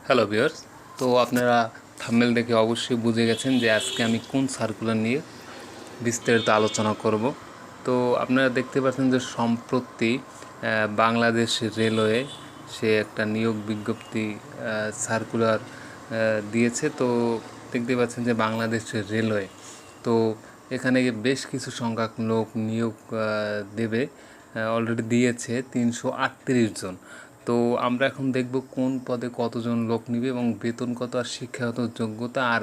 Hello viewers, তো আপনারা thumbnail দেখে অবশ্যই বুঝে গেছেন যে আজকে আমি কোন সার্কুলার নিয়ে বিস্তারিত আলোচনা করব। তো আপনারা দেখতে পাচ্ছেন যে সম্প্রতি বাংলাদেশ রেলওয়ে সে একটা নিয়োগ বিজ্ঞপ্তি সার্কুলার দিয়েছে। তো দেখতে পাচ্ছেন যে বাংলাদেশ রেলওয়ে তো এখানে বেশ কিছু সংখ্যক লোক নিয়োগ দেবে, অলরেডি দিয়েছে 338 জন। তো আমরা এখন দেখব কোন পদে কতজন লোক নিবে এবং বেতন কত আর শিক্ষাগত যোগ্যতা আর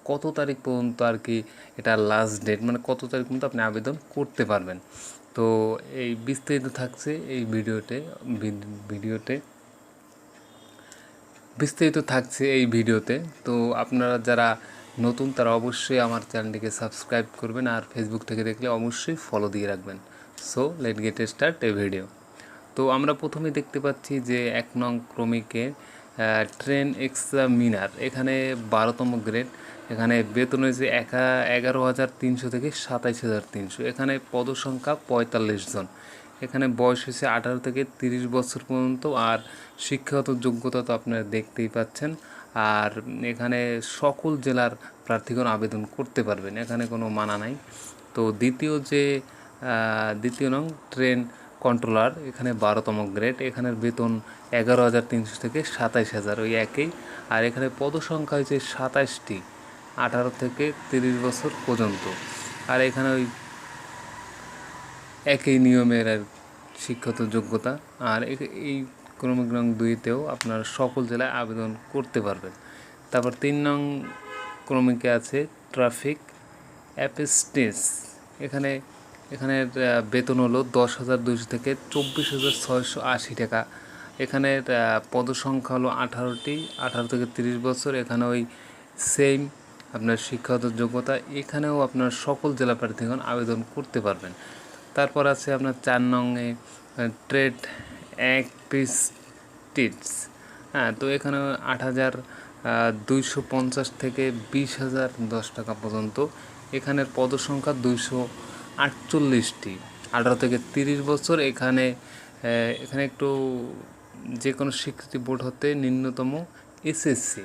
কত তারিখ পর্যন্ত আর কি এটা লাস্ট ডেট, মানে কত তারিখ পর্যন্ত আপনি আবেদন করতে পারবেন। তো এই বিস্তারিত থাকছে এই ভিডিওতে। তো আপনারা যারা নতুন তারা অবশ্যই আমার চ্যানেলটিকে সাবস্ক্রাইব করবেন আর ফেসবুক থেকে দেখলে অবশ্যই ফলো দিয়ে রাখবেন। সো লেট গেট স্টার্ট এ ভিডিও। তো আমরা প্রথমে দেখতে পাচ্ছি যে 1 নং ক্রমিকে ট্রেন এক্সামিনার, এখানে 12তম গ্রেড। এখানে বেতন হয়েছে 11,300 থেকে 27,300। এখানে পদসংখ্যা 45 জন। এখানে বয়স হয়েছে 18 থেকে 30 বছর পর্যন্ত। আর শিক্ষাগত যোগ্যতা তো আপনারা দেখতেই পাচ্ছেন। আর এখানে সকল জেলার প্রার্থীগণ আবেদন করতে পারবেন, এখানে কোনো মানা নাই। তো দ্বিতীয় নং ট্রেন কন্ট্রোলার, এখানে 12তম গ্রেড। এখানের বেতন 11,300 থেকে 27,000, ওই একই। আর এখানে পদসংখ্যা হয়েছে 27টি, 18 থেকে 30 বছর পর্যন্ত। আর এখানে ওই একই নিয়মের আর শিক্ষাগত যোগ্যতা। আর এই ক্রমিক নং 2তেও আপনার সকল জেলায় আবেদন করতে পারবেন। তারপর 3 নং ক্রমিকে আছে ট্রাফিক অ্যাসিস্ট্যান্ট। এখানের বেতন হলো 10,200 থেকে 24,680 টাকা। এখানের পদসংখ্যা হলো 18টি, 18 থেকে 30 বছর। এখানে ওই সেম আপনার শিক্ষাগত যোগ্যতা। এখানেও আপনার সকল জেলা প্রার্থীগণ আবেদন করতে পারবেন। তারপর আছে আপনার 4 নংয়ে ট্রেড অ্যাপ্রেন্টিস। হ্যাঁ, তো এখানে 8,250 থেকে 20,010 টাকা পর্যন্ত। এখানের পদসংখ্যা 248টি, 18 থেকে 30 বছর। এখানে একটু যে কোনো স্বীকৃতি বোর্ড হতে ন্যূনতম এসএসসি,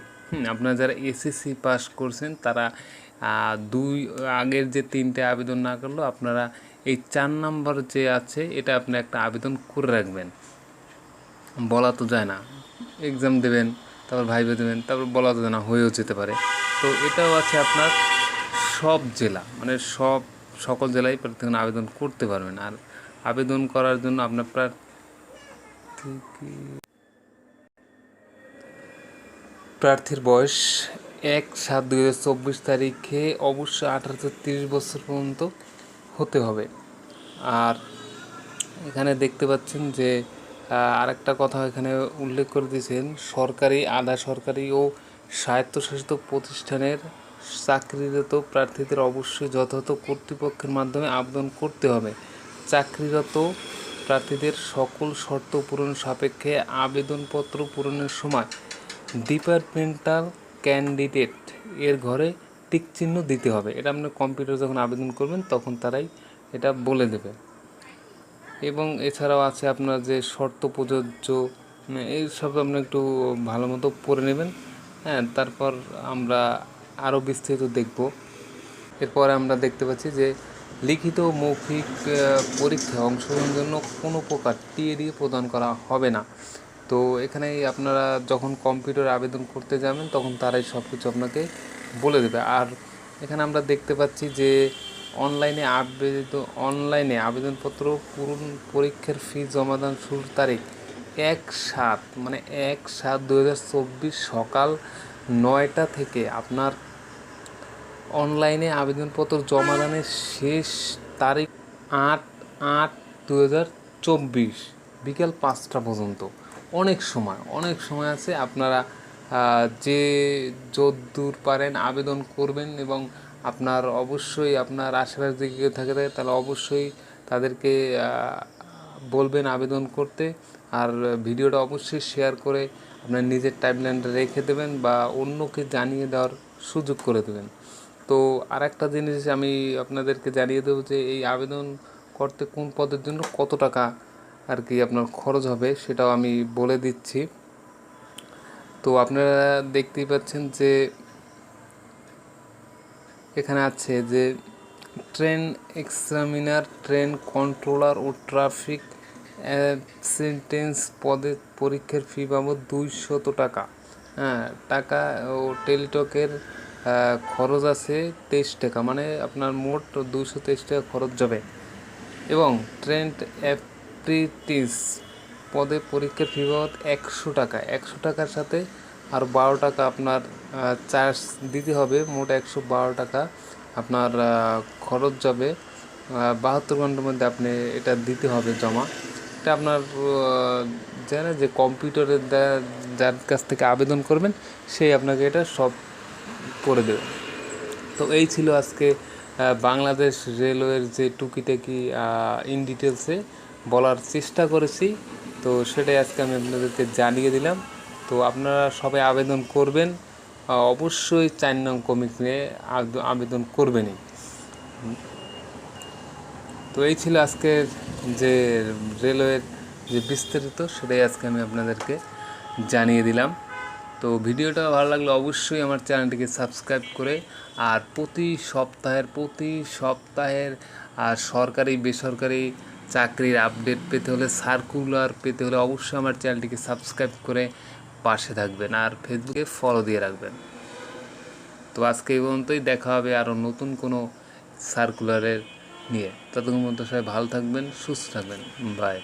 আপনারা যারা এসএসসি পাস করছেন তারা আগের যে 3টে আবেদন না করলেও আপনারা এই 4 নাম্বার যে আছে এটা আপনি একটা আবেদন করে রাখবেন। বলা তো যায় না, এক্সাম দেবেন, তারপর ভাইভা দেবেন, তারপর বলা তো যায় না, হয়েও যেতে পারে। তো এটাও আছে আপনার সব জেলা, মানে সকল জেলায় প্রার্থীগণ আবেদন করতে পারবেন। আর আবেদন করার জন্য আপনার প্রার্থীর বয়স 1/7/2024 তারিখে অবশ্যই 18 থেকে 30 বছর পর্যন্ত হতে হবে। আর এখানে দেখতে পাচ্ছেন যে আরেকটা কথা এখানে উল্লেখ করে দিয়েছেন, সরকারি, আধা সরকারি ও স্বায়ত্তশাসিত প্রতিষ্ঠানের চাকরিরত প্রার্থীদের অবশ্যই যথাযথ কর্তৃপক্ষের মাধ্যমে আবেদন করতে হবে। চাকরিরত প্রার্থীদের সকল শর্ত পূরণ সাপেক্ষে আবেদনপত্র পূরণের সময় ডিপার্টমেন্টাল ক্যান্ডিডেট এর ঘরে টিকচিহ্ন দিতে হবে। এটা আপনার কম্পিউটার যখন আবেদন করবেন তখন তারাই এটা বলে দেবে। এবং এছাড়াও আছে আপনার যে শর্ত প্রযোজ্য, এই সব আপনার একটু ভালো মতো পড়ে নেবেন। হ্যাঁ, তারপর আমরা আরও বিস্তারিত দেখব। এরপরে আমরা দেখতে পাচ্ছি যে লিখিত মৌখিক পরীক্ষায় অংশগ্রহণের জন্য কোনো প্রকার টিএডি প্রদান করা হবে না। তো এখানে আপনারা যখন কম্পিউটার আবেদন করতে যাবেন তখন তারাই সব কিছু আপনাকে বলে দেবে। আর এখানে আমরা দেখতে পাচ্ছি যে অনলাইনে আবেদনপত্র পূরণ, পরীক্ষার ফি জমাদান শুরুর তারিখ 1/7, মানে 1/7/2024 সকাল 9টা থেকে আপনার অনলাইনে আবেদনপত্র জমাদানের শেষ তারিখ 8/8/2024 বিকেল 5টা পর্যন্ত। অনেক সময় আছে। আপনারা যে যতদূর পারেন আবেদন করবেন এবং আপনার অবশ্যই আপনার আশেপাশে যদি কেউ থাকে তাহলে অবশ্যই তাদেরকে বলবেন আবেদন করতে। আর ভিডিওটা অবশ্যই শেয়ার করে আপনার নিজের টাইমলাইনটা রেখে দেবেন বা অন্যকে জানিয়ে দেওয়ার সুযোগ করে দেবেন। তো আরেকটা জিনিস আমি আপনাদেরকে জানিয়ে দেবো যে এই আবেদন করতে কোন পদের জন্য কত টাকা আর কি আপনার খরচ হবে সেটাও আমি বলে দিচ্ছি। তো আপনারা দেখতেই পাচ্ছেন যে এখানে আছে যে ট্রেন এক্সামিনার, ট্রেন কন্ট্রোলার ও ট্রাফিক অ্যাসিস্ট্যান্ট পদে পরীক্ষার ফি বাবদ 200 টাকা। হ্যাঁ, টাকা ও টেলিটকের খরচ আছে 23 টাকা, মানে আপনার মোট 223 টাকা খরচ যাবে। এবং ট্রেন অ্যাপ্রেন্টিস পদে পরীক্ষার ফি বাবদ 100 টাকা। 100 টাকার সাথে আর 12 টাকা আপনার চার্জ দিতে হবে, মোট 112 টাকা আপনার খরচ যাবে। 72 ঘন্টার মধ্যে আপনি এটা দিতে হবে জমা। এটা আপনার জানেন যে কম্পিউটারের যার কাছ থেকে আবেদন করবেন সেই আপনাকে এটা সব করে দেবে। তো এই ছিল আজকে বাংলাদেশ রেলওয়ের যে টুকিটাকি ইন ডিটেলসে বলার চেষ্টা করেছি, তো সেটাই আজকে আমি আপনাদেরকে জানিয়ে দিলাম। তো আপনারা সবাই আবেদন করবেন, অবশ্যই 4 নং কমিক নিয়ে আবেদন করবেনই। তো এই ছিল আজকের যে রেলওয়ের যে বিস্তারিত, সেটাই আজকে আমি আপনাদেরকে জানিয়ে দিলাম। তো ভিডিওটা ভালো লাগলে অবশ্যই আমার চ্যানেলটিকে সাবস্ক্রাইব করে, আর প্রতি সপ্তাহের আর সরকারি বেসরকারি চাকরির আপডেট পেতে হলে, সার্কুলার পেতে হলে অবশ্যই আমার চ্যানেলটিকে সাবস্ক্রাইব করে পাশে থাকবেন, আর ফেসবুকে ফলো দিয়ে রাখবেন। তো আজকে এই পর্যন্তই, দেখা হবে আরও নতুন কোনো সার্কুলারের নিয়ে। ততক্ষণ পর্যন্ত সবাই ভালো থাকবেন, সুস্থ থাকবেন। বাই।